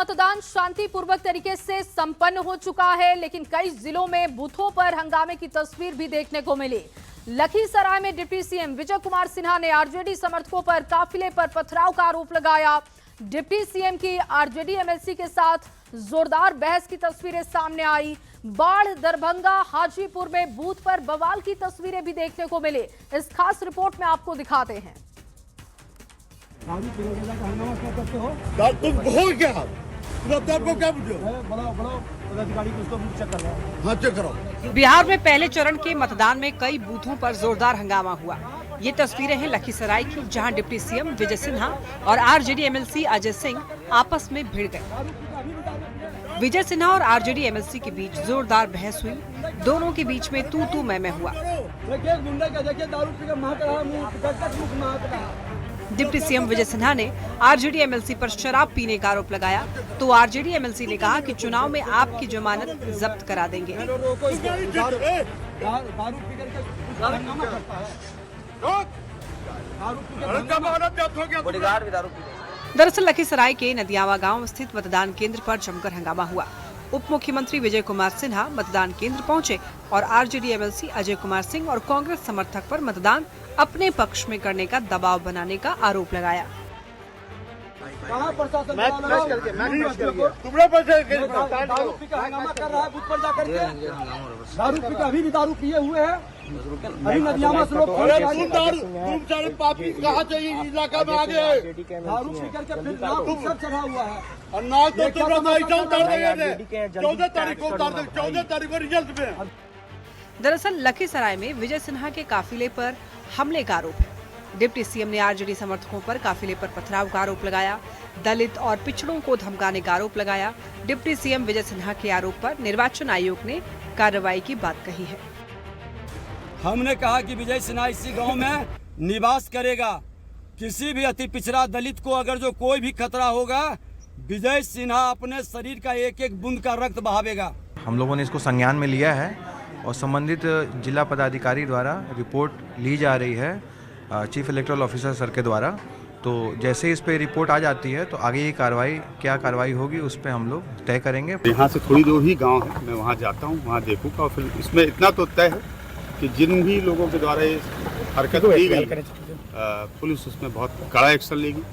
मतदान शांतिपूर्वक तरीके से संपन्न हो चुका है, लेकिन कई जिलों में बूथों पर हंगामे की तस्वीर भी देखने को मिली। लखीसराय में डिप्टी सीएम विजय कुमार सिन्हा ने आरजेडी समर्थकों पर काफिले पर पथराव का आरोप लगाया। डिप्टी सीएम की आरजेडी एमएलसी के साथ जोरदार बहस की तस्वीरें सामने आई। बाढ़, दरभंगा, हाजीपुर में बूथ पर बवाल की तस्वीरें भी देखने को मिली। इस खास रिपोर्ट में आपको दिखाते हैं। तुम हो क्या? को क्या हाँ, चेक करो। बिहार में पहले चरण के मतदान में कई बूथों पर जोरदार हंगामा हुआ। ये तस्वीरें हैं लखीसराय की, जहां डिप्टी सीएम विजय सिन्हा और आरजेडी एमएलसी अजय सिंह आपस में भिड़ गए। विजय सिन्हा और आरजेडी एमएलसी के बीच जोरदार बहस हुई। दोनों के बीच में तू मैं हुआ। डिप्टी सीएम विजय सिन्हा ने आरजेडी एमएलसी पर शराब पीने का आरोप लगाया, तो आरजेडी एमएलसी ने कहा कि चुनाव में आपकी जमानत जब्त करा देंगे। दरअसल लखीसराय के नदियावा गांव स्थित मतदान केंद्र पर जमकर हंगामा हुआ। उप मुख्यमंत्री विजय कुमार सिन्हा मतदान केंद्र पहुंचे और आरजेडी एमएलसी अजय कुमार सिंह और कांग्रेस समर्थक पर मतदान अपने पक्ष में करने का दबाव बनाने का आरोप लगाया। अभी भी दारू पिए हुए हैं। अभी नदियामा से लोग कहाँ चाहिए इलाका में आगे दारू पी करके फिर सब चढ़ा हुआ है। और 14 तारीख को रिजल्ट में। दरअसल लखीसराय में विजय सिन्हा के काफिले पर हमले का आरोप है। डिप्टी सीएम ने आरजेडी समर्थकों पर काफिले पर पथराव का आरोप लगाया। दलित और पिछड़ों को धमकाने का आरोप लगाया। डिप्टी सीएम विजय सिन्हा के आरोप पर निर्वाचन आयोग ने कार्रवाई की बात कही है। हमने कहा कि विजय सिन्हा इसी गांव में निवास करेगा। किसी भी अति पिछड़ा दलित को अगर जो कोई भी खतरा होगा, विजय सिन्हा अपने शरीर का एक एक बूंद का रक्त बहावेगा। हम लोगों ने इसको संज्ञान में लिया है और संबंधित जिला पदाधिकारी द्वारा रिपोर्ट ली जा रही है चीफ इलेक्टोरल ऑफिसर सर के द्वारा। तो जैसे इस पे रिपोर्ट आ जाती है तो आगे ये क्या कार्रवाई होगी उस पे हम लोग तय करेंगे। यहाँ से थोड़ी दूर ही गांव है, मैं वहाँ जाता हूँ, वहाँ देखूँगा। और फिर इसमें इतना तो तय है कि जिन भी लोगों के द्वारा ये हरकत की गई पुलिस उसमें बहुत कड़ा एक्शन लेगी।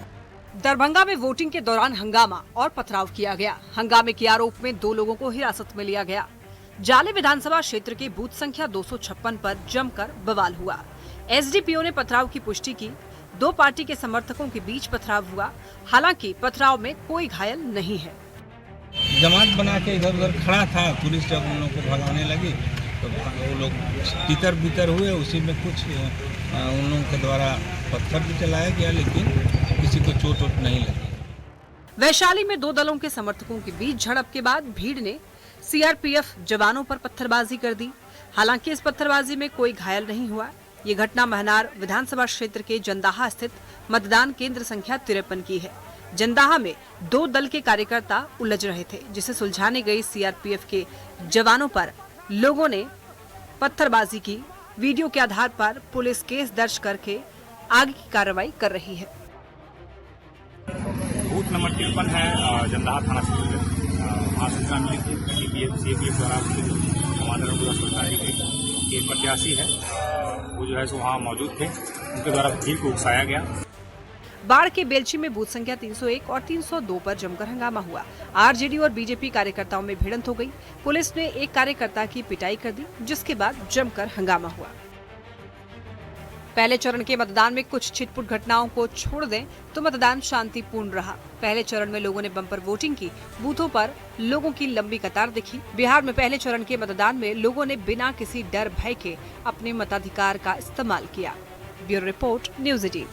दरभंगा में वोटिंग के दौरान हंगामा और पथराव किया गया। हंगामे के आरोप में 2 लोगों को हिरासत में लिया गया। जाले विधानसभा क्षेत्र के बूथ संख्या 256 पर जमकर बवाल हुआ। एसडीपीओ ने पथराव की पुष्टि की। 2 पार्टी के समर्थकों के बीच पथराव हुआ। हालांकि पथराव में कोई घायल नहीं है। जमात बना के इधर उधर खड़ा था। पुलिस जब उन लोगों को भगाने लगी तो वो लोग तितर बितर हुए। उसी में कुछ उन लोगों के द्वारा पत्थर भी चलाया गया, लेकिन किसी को चोट वोट नहीं लगी। वैशाली में 2 दलों के समर्थकों के बीच झड़प के बाद भीड़ ने सीआरपीएफ जवानों पर पत्थरबाजी कर दी। हालांकि इस पत्थरबाजी में कोई घायल नहीं हुआ। ये घटना महनार विधानसभा क्षेत्र के जंदाहा स्थित मतदान केंद्र संख्या 53 की है। जंदाहा में 2 दल के कार्यकर्ता उलझ रहे थे, जिसे सुलझाने गई सीआरपीएफ के जवानों पर लोगों ने पत्थरबाजी की। वीडियो के आधार पर पुलिस केस दर्ज करके आगे की कार्रवाई कर रही है। बूथ नंबर 53 है जंदाहा थाना क्षेत्र में। वहाँ सूचना मिली थी सीपीएफ द्वारा कमांडर को सूचना दी गई कि प्रत्याशी है वो जो है सो वहाँ मौजूद थे, उनके द्वारा भीड़ को उकसाया गया। बाढ़ के बेलची में बूथ संख्या 301 और 302 पर जमकर हंगामा हुआ। आरजेडी और बीजेपी कार्यकर्ताओं में भिड़ंत हो गई। पुलिस ने एक कार्यकर्ता की पिटाई कर दी, जिसके बाद जमकर हंगामा हुआ। पहले चरण के मतदान में कुछ छिटपुट घटनाओं को छोड़ दें तो मतदान शांतिपूर्ण रहा। पहले चरण में लोगों ने बम्पर वोटिंग की। बूथों पर लोगों की लंबी कतार दिखी। बिहार में पहले चरण के मतदान में लोगों ने बिना किसी डर भय के अपने मताधिकार का इस्तेमाल किया। Bureau report, news 18।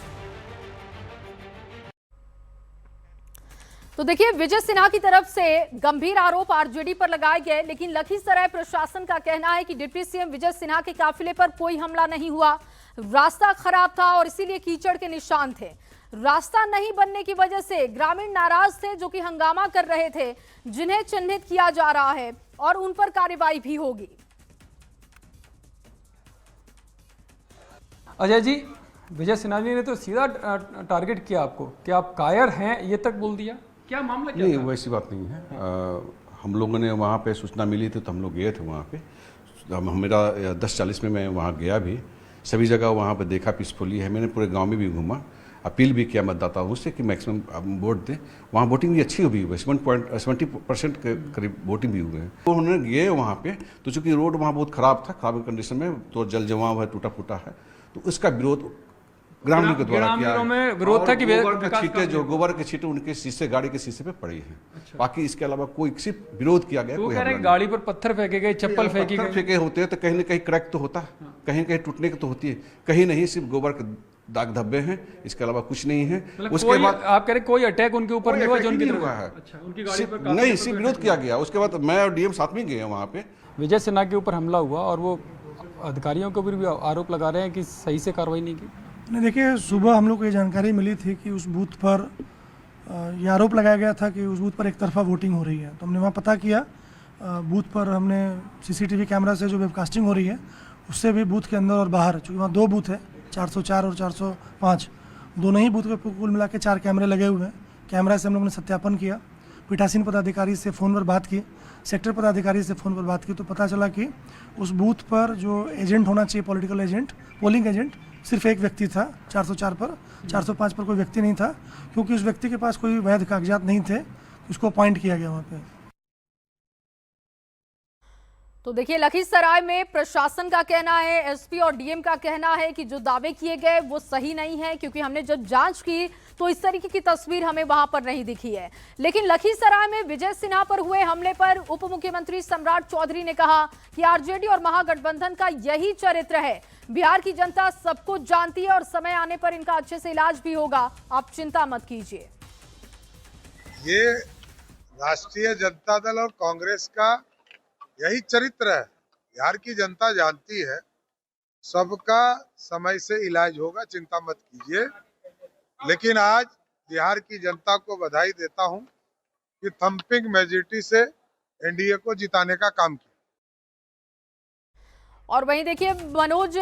तो देखिए, विजय सिन्हा की तरफ से गंभीर आरोप आरजेडी पर लगाए गए, लेकिन लखीसराय प्रशासन का कहना है कि डिप्टी सीएम विजय सिन्हा के काफिले पर कोई हमला नहीं हुआ। रास्ता खराब था और इसीलिए कीचड़ के निशान थे। रास्ता नहीं बनने की वजह से ग्रामीण नाराज थे, जो कि हंगामा कर रहे थे, जिन्हें चिन्हित किया जा रहा है और उन पर कार्रवाई भी होगी। अजय जी, विजय सिन्हा जी ने तो सीधा टारगेट किया आपको कि आप कायर हैं, ये तक बोल दिया। क्या मामला क्या नहीं, था? वैसी बात नहीं है। हम लोगों ने वहाँ पे सूचना मिली थी तो हम लोग गए थे वहाँ पे। मेरा 10:40 में मैं वहाँ गया भी, सभी जगह वहाँ पे देखा पीसफुली है। मैंने पूरे गांव में भी घूमा, अपील भी किया मतदाताओं से कि मैक्सिमम वोट दें। वहाँ वोटिंग भी अच्छी हुई है, 70% के करीब वोटिंग भी हुए हैं। तो उन्होंने गए वहाँ पे, तो चूँकि रोड वहाँ बहुत ख़राब था, खराब कंडीशन में, तो जल जमाव है, टूटा फूटा है, तो उसका विरोध ग्रामीणों के द्वारा किया है। में विरोध था कि गोबर के छींटे उनके शीशे, गाड़ी के शीशे पे पड़ी है। अच्छा। बाकी इसके अलावा कोई सिर्फ विरोध किया गया। तो कह रहे हैं गाड़ी पर पत्थर फेंके गए, चप्पल फेंके होते हैं तो कहीं ना कहीं क्रैक तो होता है, कहीं कहीं टूटने की तो होती है, कहीं नहीं, सिर्फ गोबर के दाग धब्बे हैं, इसके अलावा कुछ नहीं है। उसके बाद आप कह रहे कोई अटैक उनके ऊपर नहीं हुआ जो उनकी हुआ है। अच्छा, उनकी गाड़ी पर नहीं, सिर्फ विरोध किया गया। उसके बाद मैं और डीएम साथ में गए वहाँ पे। विजय सिन्हा के ऊपर हमला हुआ और वो अधिकारियों के ऊपर भी आरोप लगा रहे हैं कि सही से कार्रवाई नहीं की। नहीं, देखिए, सुबह हम लोग को ये जानकारी मिली थी कि उस बूथ पर ये आरोप लगाया गया था कि उस बूथ पर एक तरफा वोटिंग हो रही है। तो हमने वहाँ पता किया, बूथ पर हमने सीसीटीवी कैमरा से जो वेबकास्टिंग हो रही है उससे भी बूथ के अंदर और बाहर, चूँकि वहाँ 2 बूथ है, 404 और 405, दोनों ही बूथ पे कुल मिला के 4 कैमरे लगे हुए हैं। कैमरा से हम लोग ने सत्यापन किया, पीठासीन पदाधिकारी से फ़ोन पर बात की, सेक्टर पदाधिकारी से फ़ोन पर बात की, तो पता चला कि उस बूथ पर जो एजेंट होना चाहिए, पॉलिटिकल एजेंट, पोलिंग एजेंट, सिर्फ एक व्यक्ति था 404 पर। 405 पर कोई व्यक्ति नहीं था, क्योंकि उस व्यक्ति के पास कोई वैध कागजात नहीं थे, उसको अपॉइंट किया गया वहाँ पे। तो देखिए, लखीसराय में प्रशासन का कहना है, एसपी और डीएम का कहना है कि जो दावे किए गए वो सही नहीं है, क्योंकि हमने जब जांच की तो इस तरीके की तस्वीर हमें वहां पर नहीं दिखी है। लेकिन लखीसराय में विजय सिन्हा पर हुए हमले पर उप मुख्यमंत्री सम्राट चौधरी ने कहा कि आरजेडी और महागठबंधन का यही चरित्र है। बिहार की जनता सब कुछ जानती है और समय आने पर इनका अच्छे से इलाज भी होगा, आप चिंता मत कीजिए। ये राष्ट्रीय जनता दल और कांग्रेस का यही चरित्र है। बिहार की जनता जानती है, सबका समय से इलाज होगा, चिंता मत कीजिए। लेकिन आज बिहार की जनता को बधाई देता हूं कि थंपिंग मेजॉरिटी से एनडीए को जिताने का काम किया। और वहीं देखिए, मनोज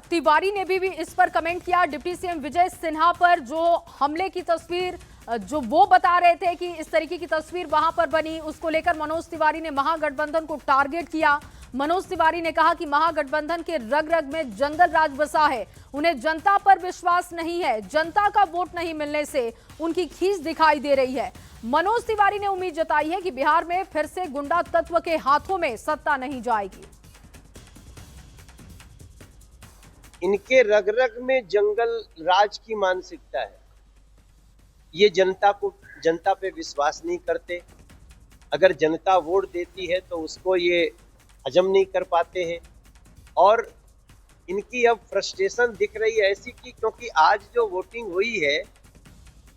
तिवारी ने भी इस पर कमेंट किया। डिप्टी सीएम विजय सिन्हा पर जो हमले की तस्वीर जो वो बता रहे थे कि इस तरीके की तस्वीर वहां पर बनी, उसको लेकर मनोज तिवारी ने महागठबंधन को टारगेट किया। मनोज तिवारी ने कहा कि महागठबंधन के रग रग में जंगल राज बसा है, उन्हें जनता पर विश्वास नहीं है, जनता का वोट नहीं मिलने से उनकी खींच दिखाई दे रही है। मनोज तिवारी ने उम्मीद जताई है कि बिहार में फिर से गुंडा तत्व के हाथों में सत्ता नहीं जाएगी। इनके रग रग में जंगल राज की मानसिकता है। ये जनता पे विश्वास नहीं करते। अगर जनता वोट देती है तो उसको ये हजम नहीं कर पाते हैं। और इनकी अब फ्रस्ट्रेशन दिख रही है ऐसी कि क्योंकि आज जो वोटिंग हुई है,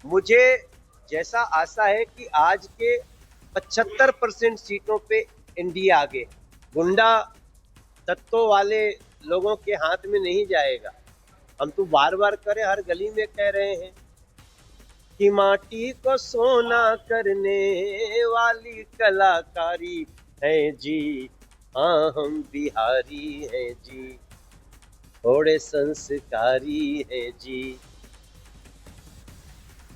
मुझे जैसा आशा है कि आज के 75% सीटों पे एनडीए आगे, गुंडा तत्वों वाले लोगों के हाथ में नहीं जाएगा। हम तो बार बार करें, हर गली में कह रहे हैं कि माटी को सोना करने वाली कलाकारी है जी, हाँ हम बिहारी हैं जी, थोड़े संस्कारी हैं जी।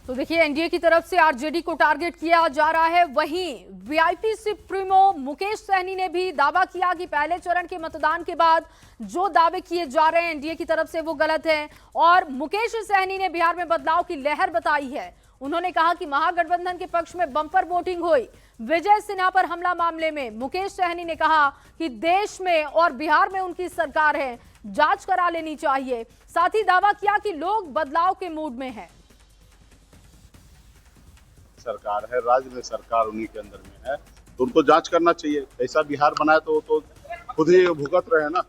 तो देखिए, एनडीए की तरफ से आरजेडी को टारगेट किया जा रहा है। वहीं वीआईपी सुप्रीमो मुकेश सहनी ने भी दावा किया कि पहले चरण के मतदान के बाद जो दावे किए जा रहे हैं एनडीए की तरफ से वो गलत है। और मुकेश सहनी ने बिहार में बदलाव की लहर बताई है। उन्होंने कहा कि महागठबंधन के पक्ष में बम्पर वोटिंग हुई। विजय सिन्हा पर हमला मामले में मुकेश सहनी ने कहा कि देश में और बिहार में उनकी सरकार है, जांच करा लेनी चाहिए। साथ ही दावा किया कि लोग बदलाव के मूड में हैं। सरकार है, राज्य में सरकार उन्हीं के अंदर में है, तो उनको जांच करना चाहिए। ऐसा बिहार बनाए तो खुद ही भुगत रहे हैं ना।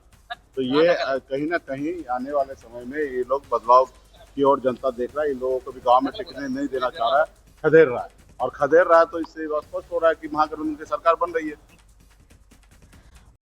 तो ये कहीं ना कहीं आने वाले समय में ये लोग बदलाव की ओर जनता देख रहा है। इन लोगों को भी गांव में टिकने नहीं देना चाह रहा है, खदेड़ रहा है। और खदेड़ रहा है तो इससे स्पष्ट हो रहा है कि महागठबंधन की सरकार बन रही है।